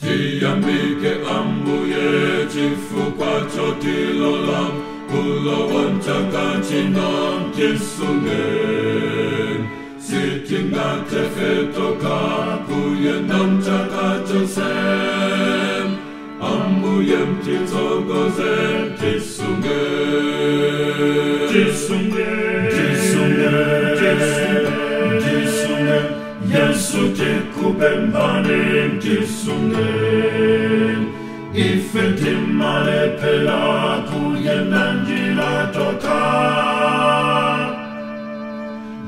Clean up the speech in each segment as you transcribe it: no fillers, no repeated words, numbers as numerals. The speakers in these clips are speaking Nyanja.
Tiambike ambuye chifukwa chotilola kulowa chakachinom chisungen sitingatefetoka kuyendam chakachosem ambuyem chitsogozem chisungen chisungen Yesu tikubembanim chisungen ifetimale pela kuyenanjila toka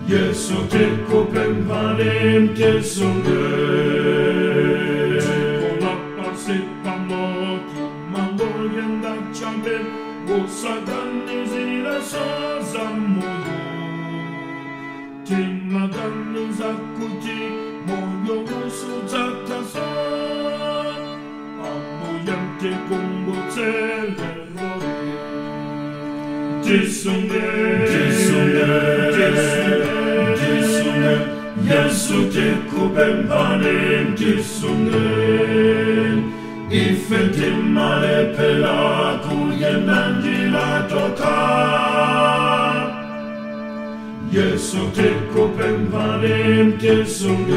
Yesu tikubembanim chisungen Sipamoki mangoyenda chambe usaganizira sozamuyo Timaganiza kuti moyo usutataso Amuyante kumbo tselelori Tisungen Yesu tikubembanim tisungen Ifetimale pela kuyenanjila toka Yesu tikubembanim tisungen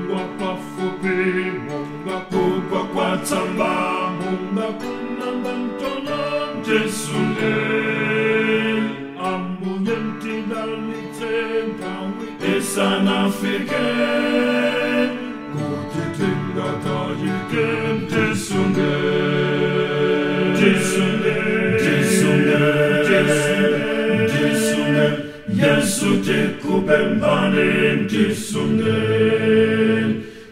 Munga pafupi, munga kupwa kwa tsamba Munga kunandantonom tisungen Ambuyenti dalitsen kawi esanafiken Gutitinga tayiken tisungen Yesu tikubembanim tisungen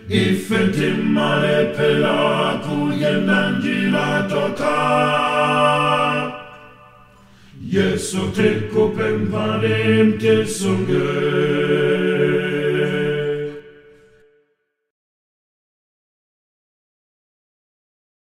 Ifetimale pela kuyenanjila toka Yesu tikubembanim tisungen